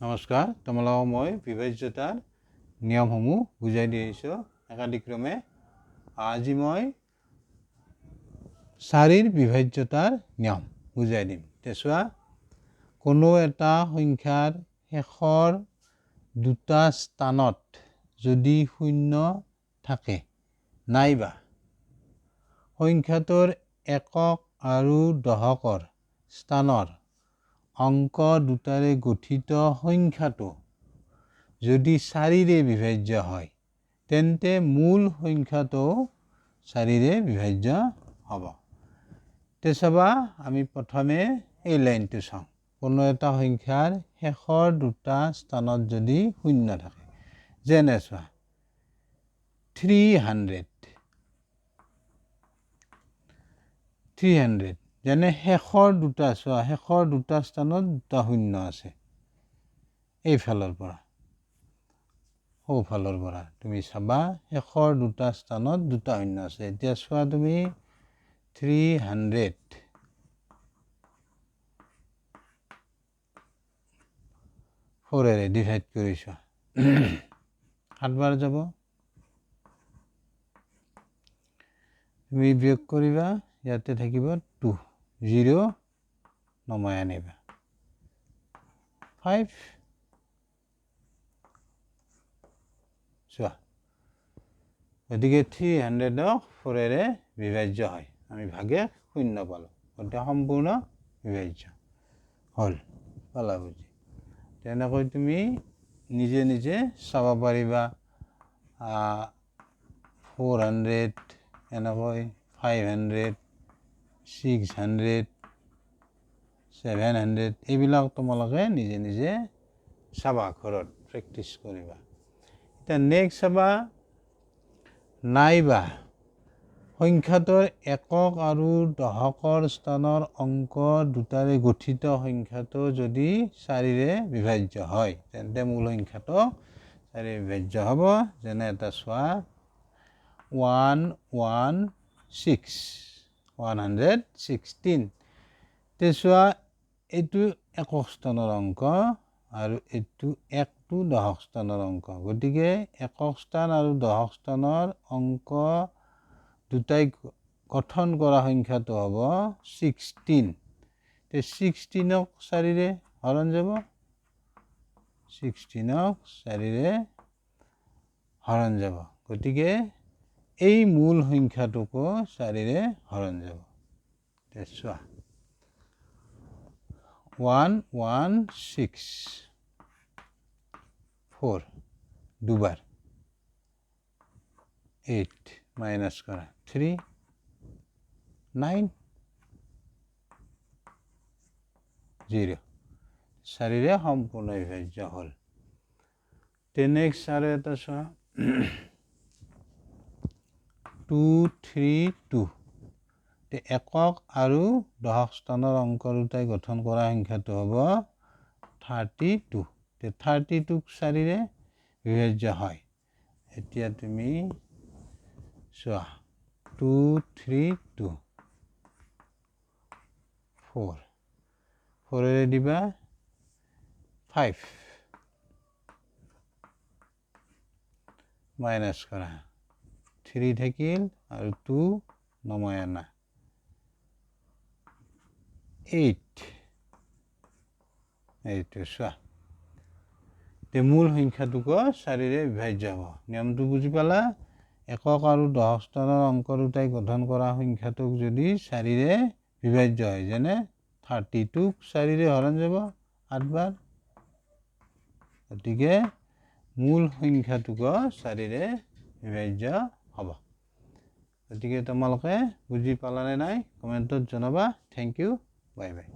নমস্কাৰ, তোমালোকক মই বিভাজ্যতাৰ নিয়মসমূহ বুজাই দি আহিছোঁ একাদিক্ৰমে। আজি মই 4ৰ বিভাজ্যতাৰ নিয়ম বুজাই দিম। চোৱা, কোনো এটা সংখ্যাৰ শেষৰ দুটা স্থানত যদি শূন্য থাকে নাইবা সংখ্যাটোৰ একক আৰু দশকৰ স্থানৰ অংক দুটাৰে গঠিত সংখ্যাটো যদি 4ৰে বিভাজ্য হয় তেন্তে মূল সংখ্যাটো 4ৰে বিভাজ্য হ'ব। চাবা, আমি প্ৰথমে এই লাইনটো চাওঁ। কোনো এটা সংখ্যাৰ শেষৰ দুটা স্থানত যদি শূন্য থাকে, যেনে চোৱা 300 যেনে শেষৰ দুটা চোৱা, শেষৰ দুটা স্থানত দুটা শূন্য আছে। এইফালৰ পৰা সোঁফালৰ পৰা তুমি চাবা শেষৰ দুটা স্থানত দুটা শূন্য আছে। এতিয়া চোৱা, তুমি 300 4ৰে ডিভাইড কৰিছা, 7 বাৰ যাব। তুমি বিয়োগ কৰিবা, ইয়াতে থাকিব 2, 0 নমাই আনিবা 5। চোৱা, গতিকে 300ক 4ৰে বিভাজ্য হয়। আমি ভাগে শূন্য পালোঁ, গতিকে সম্পূৰ্ণ বিভাজ্য হ'ল। পালা বুজি? তেনেকৈ তুমি নিজে নিজে চাব পাৰিবা। 400 এনেকৈ 500 600 700 এইবিলাক তোমালোকে নিজে নিজে চাবা, ঘৰত প্ৰেক্টিচ কৰিবা। এতিয়া নেক্সট চাবা, নাইবা সংখ্যাটোৰ একক আৰু দশকৰ স্থানৰ অংক দুটাৰে গঠিত সংখ্যাটো যদি 4ৰে বিভাজ্য হয় তেন্তে মূল সংখ্যাটো 4ৰে বিভাজ্য হ'ব। যেনে এটা চোৱা 116 চোৱা, এইটো একক স্থানৰ অংক আৰু এইটো একটো দশক স্থানৰ অংক। গতিকে একক স্থান আৰু দশক স্থানৰ অংক দুটাই গঠন কৰা সংখ্যাটো হ'ব 16। 16ক 4ৰে হৰণ যাব, 16ক 4ৰে হৰণ যাব। গতিকে এই মূল সংখ্যাটোকো 4ৰে হৰণ যাব। চোৱা 116 দুবাৰ 8 মাইনাছ কৰা 3 9 0 4ৰে সম্পূৰ্ণ বিভাজ্য হ'ল। নেক্সট আৰু এটা চোৱা 232 একক আৰু দশক স্থানৰ অংক দুটাই গঠন কৰা সংখ্যাটো হ'ব 32। 32ক 4ৰে বিভাজ্য হয়। এতিয়া তুমি চোৱা 232 4ৰে দিবা 5 মাইনাছ কৰা 3 থাকিল আৰু 2 নমাই আনা 8। এইটো চোৱা, মূল সংখ্যাটোকো 4ৰে বিভাজ্য হ'ব। নিয়মটো বুজি পালা? একক আৰু দশক স্থানৰ অংক দুটাই গঠন কৰা সংখ্যাটোক যদি 4ৰে বিভাজ্য হয়, যেনে 32ক 4ৰে হৰণ যাব 8 বাৰ। গতিকে মূল সংখ্যাটোকো 4ৰে বিভাজ্য হ'ব। গতিকে তোমালোকে বুজি পালানে নাই কমেণ্টত জনাবা। Thank you, bye by.